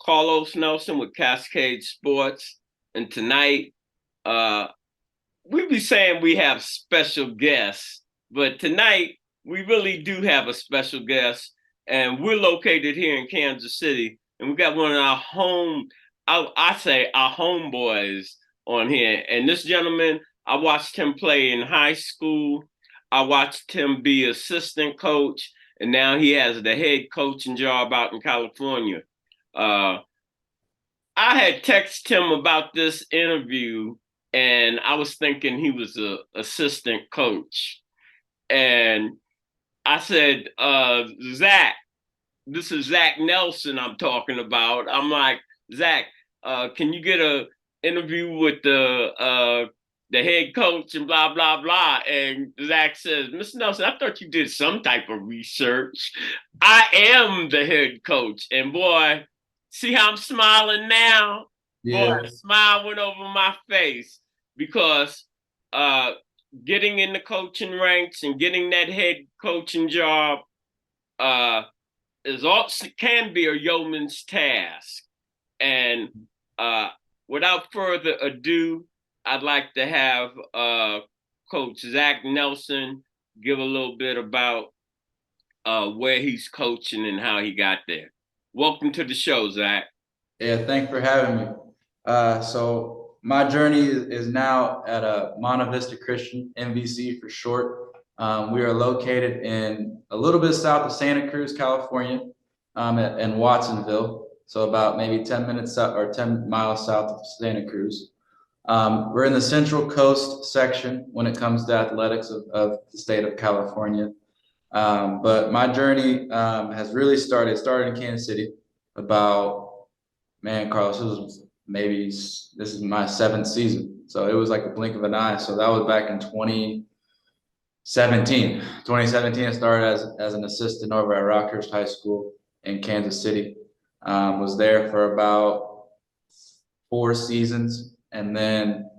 Carlos Nelson with Cascade Sports, and tonight we be saying we have special guests, but tonight we really do have a special guest, and we're located here in Kansas City, and we got one of our I say our homeboys on here, and this gentleman, I watched him play in high school. I watched him be assistant coach, and now he has the head coaching job out in California. Uh, I had texted him about this interview, and I was thinking he was a assistant coach. And I said, Zach, this is Zach Nelson I'm talking about. I'm like, Zach, can you get a interview with the head coach and blah blah blah? And Zach says, Mr. Nelson, I thought you did some type of research. I am the head coach, and boy, see how I'm smiling now? Boy, Yeah, a smile went over my face because uh, getting in the coaching ranks and getting that head coaching job uh, is also can be a yeoman's task. And uh, without further ado, I'd like to have Coach Zach Nelson give a little bit about where he's coaching and how he got there. Welcome to the show, Zach. yeah. Thanks for having me. So my journey is now at a Monte Vista Christian, MVC for short. We are located in a little bit south of Santa Cruz, California, in Watsonville. So about maybe 10 minutes south or 10 miles south of Santa Cruz. We're in the Central Coast section when it comes to athletics of the state of California. But my journey has really started in Kansas City about, man, Carlos, this is my seventh season. So it was like the blink of an eye. So that was back in 2017. 2017, I started as an assistant over at Rockhurst High School in Kansas City. Was there for about 4 seasons. And then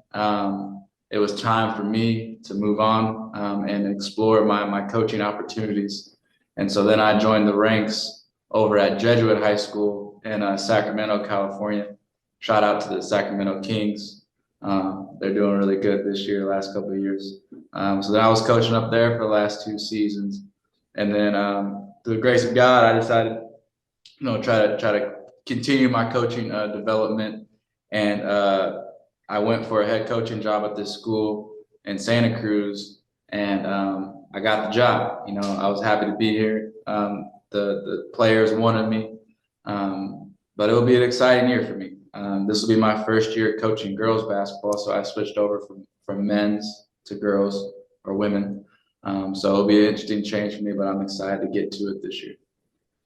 it was time for me to move on and explore my coaching opportunities. And so then I joined the ranks over at Jesuit High School in Sacramento, California. Shout out to the Sacramento Kings. They're doing really good this year, last couple of years. So then I was coaching up there for the last 2 seasons. And then through the grace of God, I decided, try to continue my coaching development. And I went for a head coaching job at this school in Santa Cruz, and I got the job. I was happy to be here. The players wanted me, but it will be an exciting year for me. This will be my first year coaching girls basketball, so I switched over from men's to girls or women. So it'll be an interesting change for me, but I'm excited to get to it this year.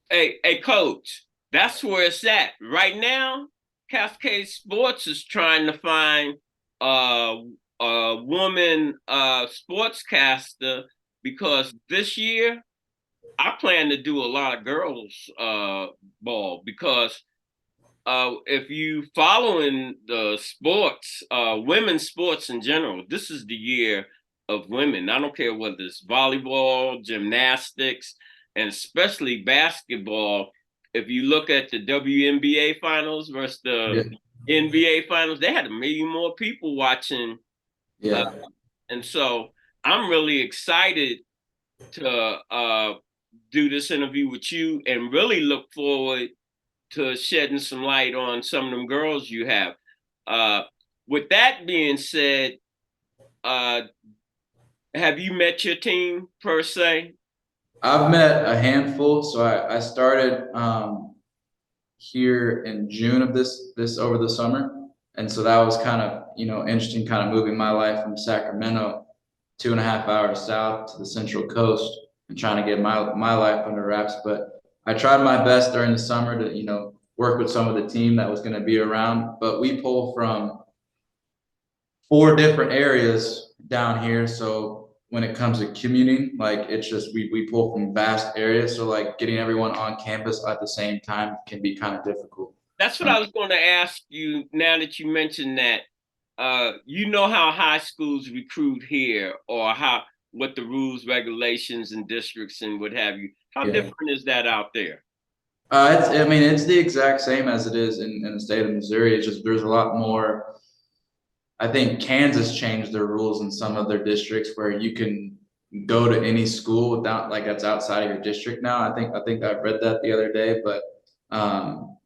Hey, Coach, that's where it's at right now. Cascade Sports is trying to find a woman sportscaster because this year I plan to do a lot of girls ball because if you following the sports, women's sports in general, this is the year of women. I don't care whether it's volleyball, gymnastics, and especially basketball. If you look at the WNBA finals versus the Yeah, NBA finals, they had a million more people watching. Uh, yeah. and so I'm really excited to do this interview with you and really look forward to shedding some light on some of them girls you have. Uh, with that being said, uh, have you met your team per se? I've met a handful. So I started here in June of this over the summer. And so that was kind of, interesting, kind of moving my life from Sacramento 2.5 hours south to the Central Coast and trying to get my life under wraps. But I tried my best during the summer to, work with some of the team that was going to be around. But we pull from 4 different areas down here. So when it comes to commuting, like it's just we pull from vast areas. So like getting everyone on campus at the same time can be kind of difficult. That's what Uh, I was going to ask you now that you mentioned that. You know how high schools recruit here or what the rules, regulations, and districts and what have you. How yeah. different is that out there? It's the exact same as it is in the state of Missouri. It's just there's a lot more. I think Kansas changed their rules in some of their districts where you can go to any school without like that's outside of your district now. I think I read that the other day, but um,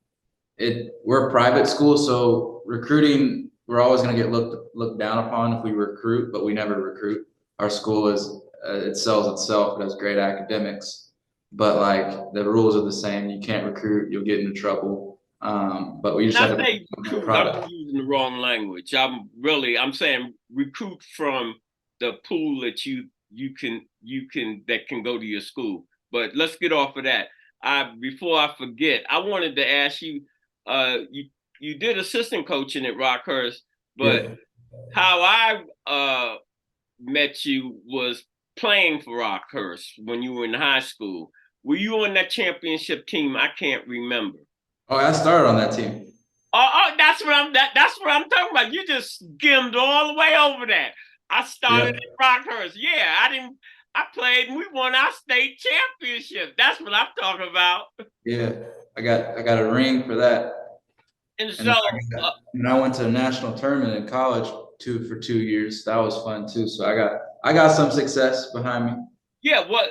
we're a private school, so recruiting we're always going to get looked down upon if we recruit, but we never recruit. Our school is it sells itself. It has great academics, but like the rules are the same. You can't recruit, you'll get into trouble. But we just When have I to say put a recruit, I'm product. using the wrong language. I'm saying recruit from the pool that you can that can go to your school. But let's get off of that. Before I forget, I wanted to ask you, you did assistant coaching at Rockhurst, but Yeah. how I met you was playing for Rockhurst when you were in high school. Were you on that championship team? I can't remember. Oh, I started on that team. That's what I'm talking about. You just skimmed all the way over that. I started Yeah. at Rockhurst. Yeah, I didn't. I played and we won our state championship. That's what I'm talking about. Yeah. I got a ring for that. And And so, then I went to a national tournament in college for 2 years. That was fun too. So I got some success behind me. yeah, what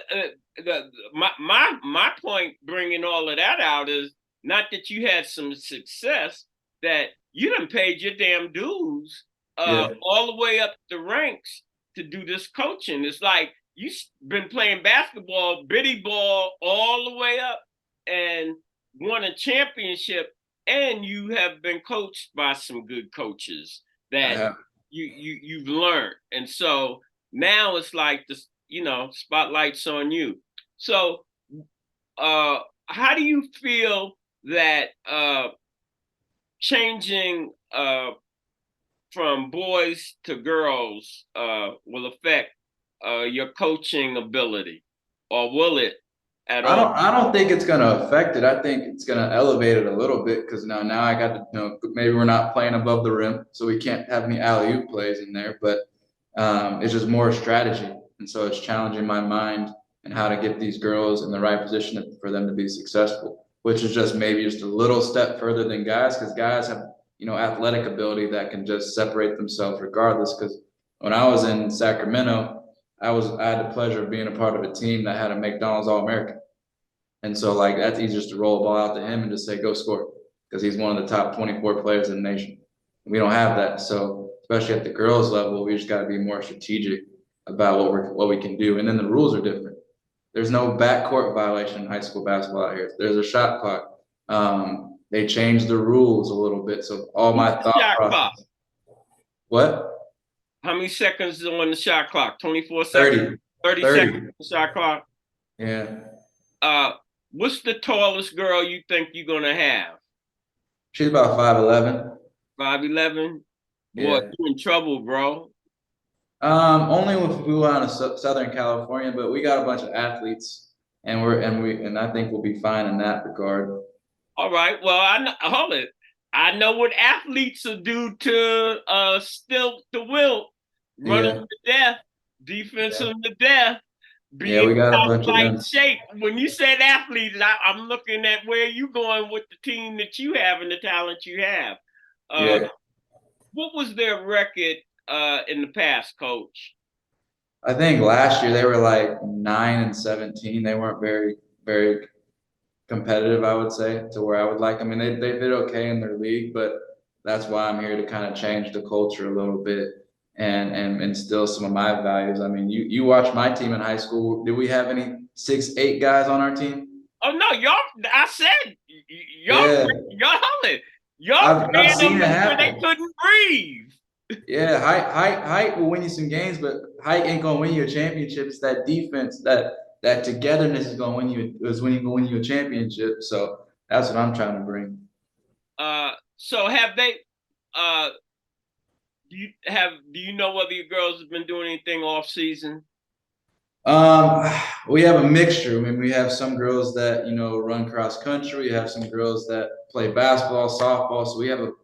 my point bringing all of that out is not that you had some success, that you done paid your damn dues Yeah. all the way up the ranks to do this coaching. It's like you've been playing basketball, biddy ball, all the way up and won a championship, and you have been coached by some good coaches I that have. you've learned. And so now it's like this, spotlight's on you. So how do you feel that changing from boys to girls will affect your coaching ability, or will it at I all? don't I don't think it's gonna affect it. I think it's gonna elevate it a little bit because now I got to maybe we're not playing above the rim, so we can't have any alley-oop plays in there, but it's just more strategy. And so it's challenging my mind and how to get these girls in the right position for them to be successful, which is just maybe just a little step further than guys because guys have, athletic ability that can just separate themselves regardless. Because when I was in Sacramento, I had the pleasure of being a part of a team that had a McDonald's All-American. And so like that's easy just to roll a ball out to him and just say, go score. Because he's one of the top 24 players in the nation. We don't have that. So especially at the girls level, we just got to be more strategic about what we can do. And then the rules are different. There's no backcourt violation in high school basketball out here. There's a shot clock. They changed the rules a little bit. So all What's my the thought shot clock? process. What? How many seconds is on the shot clock? 24 seconds? 30. 30 seconds 30. on the shot clock? Yeah. Uh, what's the tallest girl you think you're gonna have? She's about 5'11". 5'11"? Boy, Yeah. you in trouble, bro. Only if we went out to Southern California, but we got a bunch of athletes, and I think we'll be fine in that regard. All right. Well, hold it. I know what athletes will do to still the will, running Yeah, to death, defensive yeah, to death, yeah. being We got a top bunch of flight them. shape. When you said athletes, I'm looking at where you going with the team that you have and the talent you have. Uh, Yeah, what was their record in the past, Coach? I think last year they were like 9-17. They weren't very competitive, I would say, to where I would like. I mean, they did okay in their league, but that's why I'm here to kind of change the culture a little bit and instill some of my values. I mean, you watched my team in high school. Did we have any 6'8" guys on our team? Oh no, y'all! I said y'all, Yeah, y'all I've ran seen them it where they happen. couldn't breathe. Yeah, height will win you some games, but height ain't gonna win you a championship. It's that defense, that togetherness is when you gonna win you a championship. So that's what I'm trying to bring. So have they? Uh, do you know whether your girls have been doing anything off season? Um, we have a mixture. I mean, we have some girls that run cross country. We have some girls that play basketball, softball. So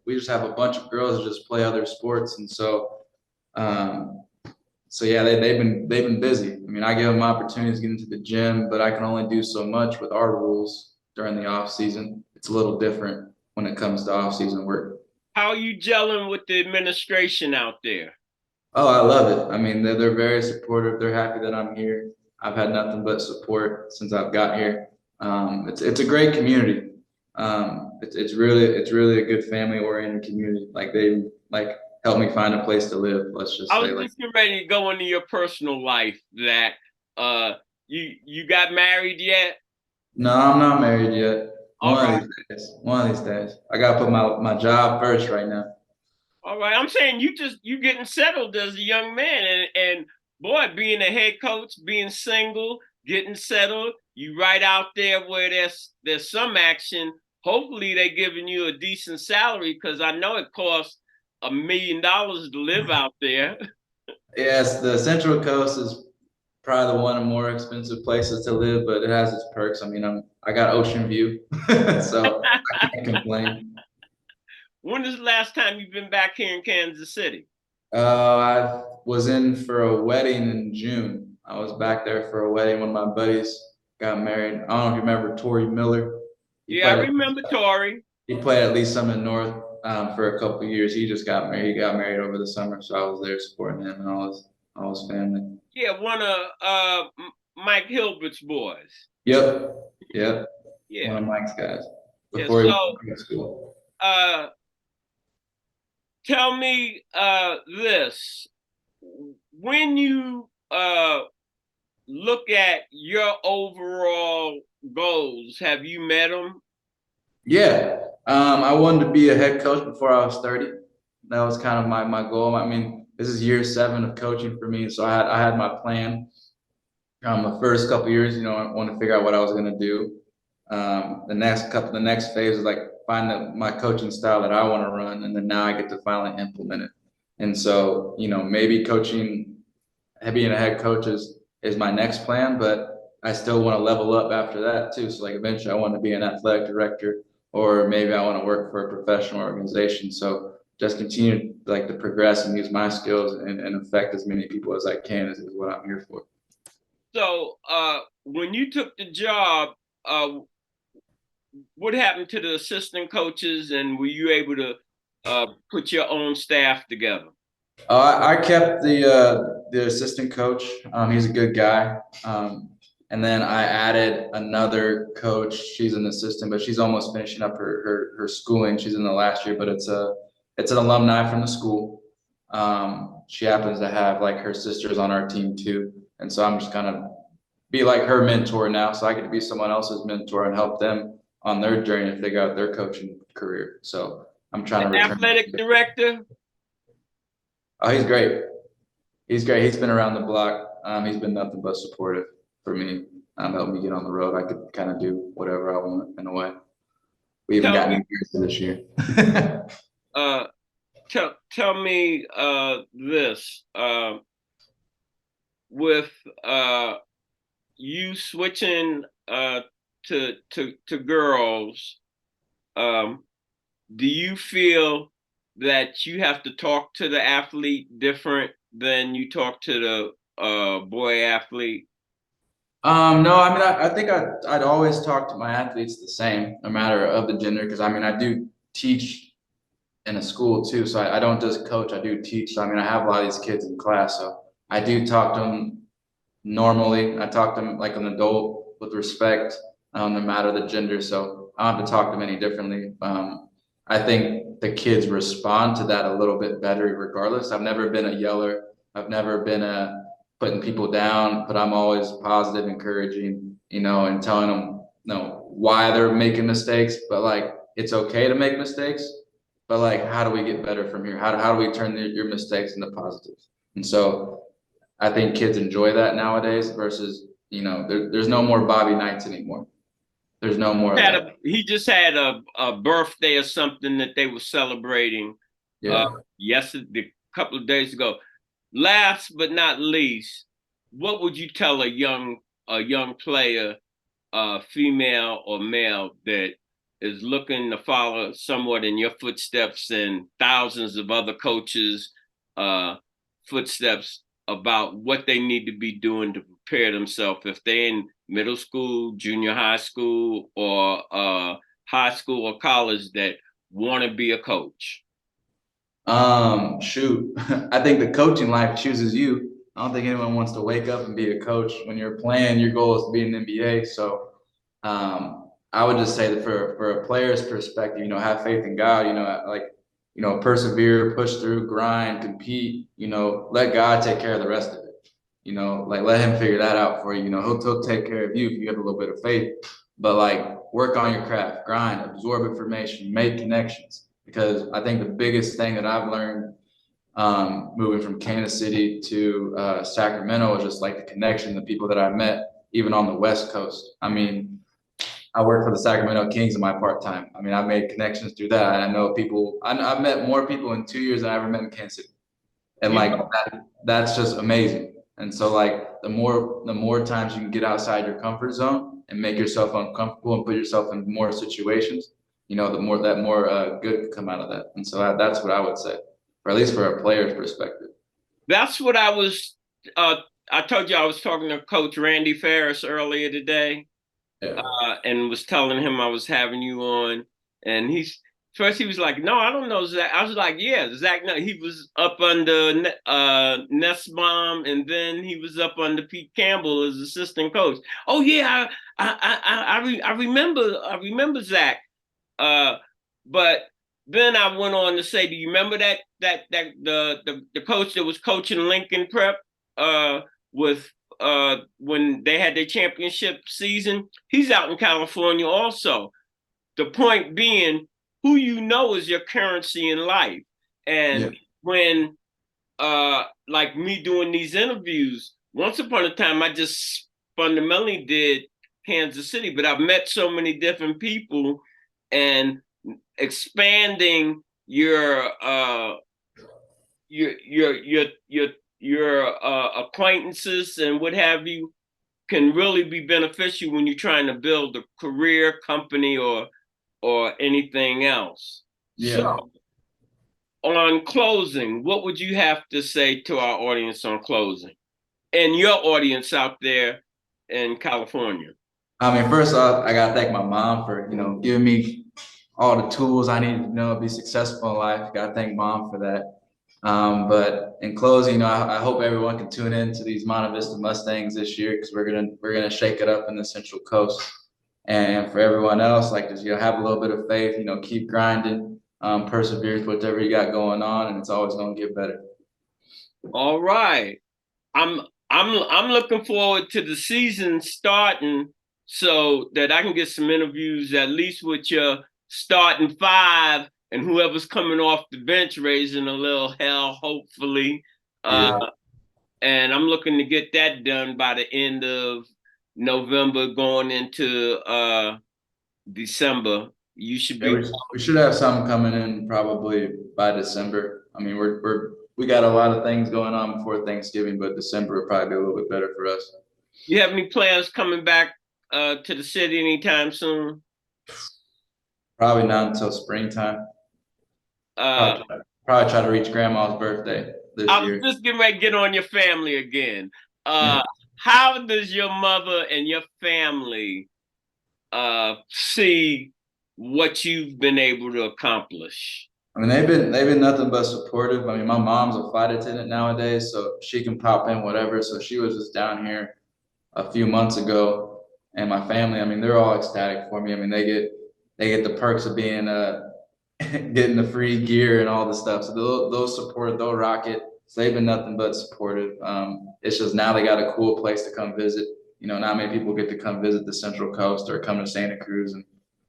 we just have a bunch of girls that just play other sports, and um, so yeah, they've been busy. I mean, I give them opportunities to get into the gym, but I can only do so much with our rules. during the off season. It's a little different when it comes to off season work. How are you gelling with the administration out there? Oh, I love it. I mean, they're very supportive. They're happy that I'm here. I've had nothing but support since I've got here. It's a great community. It's really a good family oriented community. Like they like help me find a place to live. Let's just I say was like. just getting ready to go into your personal life. That you got married yet? No, I'm not married yet. All One of right. these days. One of these days. I gotta put my job first right now. All right, I'm saying you getting settled as a young man, and boy, being a head coach, being single, getting settled, you right out there where there's some action. Hopefully, they're giving you a decent salary because I know it costs $1 million to live out there. Yes, the Central Coast is probably the one of the more expensive places to live, but it has its perks. I mean, I got ocean view, so I can't complain. When is the last time you've been back here in Kansas City? I was in for a wedding in June. I was back there for a wedding. One of my buddies got married. I don't know if you remember Tory Miller. He Yeah, I played. remember Tori. He played at least some in North for a couple of years. He just got married. He got married over the summer, so I was there supporting him and all his family. Yeah, one of Mike Hilbert's boys. Yep, yep. One Yeah, of Mike's guys yeah. before he So, went to school. uh, tell me this: when you look at your overall goals, have you met them? Yeah, I wanted to be a head coach before I was 30. That was kind of my goal. I mean, this is year 7 of coaching for me, so I had my plan. The first couple of years, I wanted to figure out what I was going to do. The next phase is like find my coaching style that I want to run, and then now I get to finally implement it. And so, maybe coaching, being a head coach is my next plan, but I still want to level up after that too. So like eventually I want to be an athletic director, or maybe I want to work for a professional organization. So just continue like to progress and use my skills and affect as many people as I can is what I'm here for. So, when you took the job, what happened to the assistant coaches, and were you able to put your own staff together? I kept the assistant coach. He's a good guy. And then I added another coach. She's an assistant, but she's almost finishing up her schooling. She's in the last year, but it's an alumni from the school. She happens to have like her sisters on our team too, and so I'm just gonna be like her mentor now, so I get to be someone else's mentor and help them on their journey to figure out their coaching career. So I'm trying to The return. athletic director? Oh, he's great. He's great. He's been around the block. He's been nothing but supportive for me. Helped me get on the road. I could kind of do whatever I want in a way. We even got New Year's this year. Tell me this. With you switching to girls, do you feel that you have to talk to the athlete different than you talk to the boy athlete? No, I mean, I think I'd always talk to my athletes the same, no matter of the gender, because I mean, I do teach in a school too, so I don't just coach, I do teach. So I mean, I have a lot of these kids in class, so I do talk to them normally. I talk to them like an adult with respect, no matter the gender. So I don't have to talk to them any differently. I think the kids respond to that a little bit better regardless. I've never been a yeller. I've never been a putting people down, but I'm always positive, encouraging, and telling them, why they're making mistakes, but like, it's okay to make mistakes, but like, how do we get better from here? How do we turn your mistakes into positives? And so I think kids enjoy that nowadays versus, there's no more Bobby Knights anymore. There's no more of that. He just had a birthday or something that they were celebrating Yeah. yesterday, a couple of days ago. Last but not least, what would you tell a young player, female or male, that is looking to follow somewhat in your footsteps and thousands of other coaches' footsteps, about what they need to be doing to prepare themselves if they're in middle school, junior high school, or high school or college that want to be a coach? Shoot, I think the coaching life chooses you. I don't think anyone wants to wake up and be a coach. When you're playing, your goal is to be in the NBA. So, I would just say that for a player's perspective, have faith in God. Persevere, push through, grind, compete. Let God take care of the rest of it. Let Him figure that out for you. He'll take care of you if you have a little bit of faith. But work on your craft, grind, absorb information, make connections. Because I think the biggest thing that I've learned moving from Kansas City to Sacramento is just the connection, the people that I met, even on the West Coast. I mean, I work for the Sacramento Kings in my part-time. I mean, I made connections through that. I know people, I've met more people in 2 years than I ever met in Kansas City. And that's just amazing. And so the more times you can get outside your comfort zone and make yourself uncomfortable and put yourself in more situations, the more good can come out of that. And so that's what I would say, or at least for a player's perspective. That's what I was. I told you I was talking to Coach Randy Ferris earlier today, Yeah. and was telling him I was having you on. And he was like, "No, I don't know Zach." I was like, "Yeah, Zach." No, he was up under Nussbaum, and then he was up under Pete Campbell as assistant coach. Oh yeah, I remember Zach. But then I went on to say, do you remember that the coach that was coaching Lincoln Prep with when they had their championship season? He's out in California also. The point being, who you know is your currency in life. And when like me doing these interviews, once upon a time I just fundamentally did Kansas City, but I've met so many different people, and expanding your acquaintances and what have you can really be beneficial when you're trying to build a career, company, or anything else. Yeah. So, on closing, what would you have to say to our audience on closing, and your audience out there in California? I mean, first off, I gotta thank my mom for giving me all the tools I need to be successful in life. Gotta thank mom for that. But in closing, I hope everyone can tune in to these Monte Vista Mustangs this year, because we're gonna shake it up in the Central Coast. And for everyone else, just have a little bit of faith. Keep grinding, persevere with whatever you got going on, and it's always gonna get better. All right, I'm looking forward to the season starting so that I can get some interviews at least with your starting five and whoever's coming off the bench raising a little hell, hopefully. Yeah. And I'm looking to get that done by the end of November, going into December. You should be. We should have something coming in probably by December. I mean, we got a lot of things going on before Thanksgiving, but December will probably be a little bit better for us. You have any plans coming back to the city anytime soon? Probably not until springtime. Probably try to reach grandma's birthday this year. I was just getting ready to get on your family again. How does your mother and your family see what you've been able to accomplish? I mean, they've been nothing but supportive. I mean, my mom's a flight attendant nowadays, so she can pop in whatever. So she was just down here a few months ago, and my family, I mean, they're all ecstatic for me. I mean, they get the perks of being getting the free gear and all the stuff. So they'll support, they'll rock it. So they've been nothing but supportive. It's just now they got a cool place to come visit. Not many people get to come visit the Central Coast or come to Santa Cruz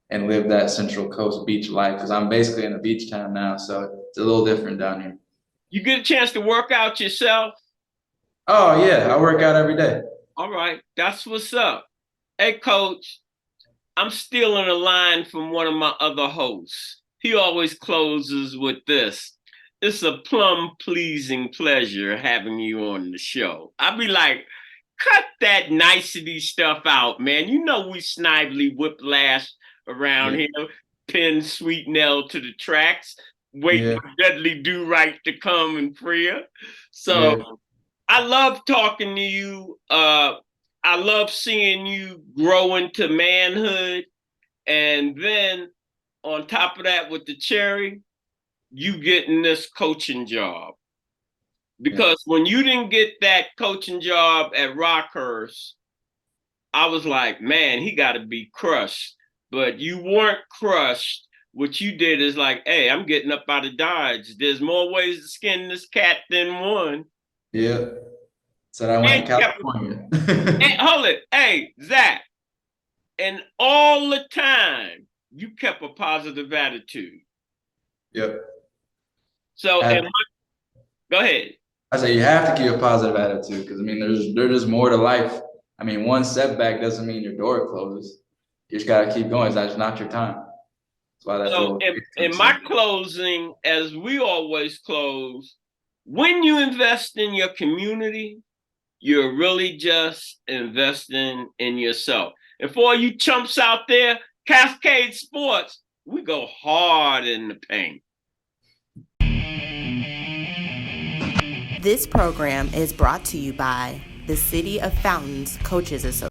and live that Central Coast beach life, because I'm basically in a beach town now, so it's a little different down here. You get a chance to work out yourself? Oh yeah, I work out every day. All right, that's what's up. Hey, Coach, I'm stealing a line from one of my other hosts. He always closes with this: "It's a plum pleasing pleasure having you on the show." I'll be like, cut that nicety stuff out, man. We snively whiplash around here, pin Sweet Nell to the tracks, wait for Deadly Do Right to come and free her. So I love talking to you. I I love seeing you grow into manhood. And then on top of that, with the cherry, you getting this coaching job. Because when you didn't get that coaching job at Rockhurst, I was like, man, he got to be crushed. But you weren't crushed. What you did is like, hey, I'm getting up out of Dodge. There's more ways to skin this cat than one. Yeah. Said I went to California. Hold it. Hey, Zach. And all the time, you kept a positive attitude. Yep. So, go ahead. I say you have to keep a positive attitude because, I mean, there's more to life. I mean, one setback doesn't mean your door closes. You just got to keep going. That's not your time. That's why that So, in my closing, as we always close, when you invest in your community, you're really just investing in yourself. And for all you chumps out there, Cascade Sports, we go hard in the paint. This program is brought to you by the City of Fountains Coaches Association.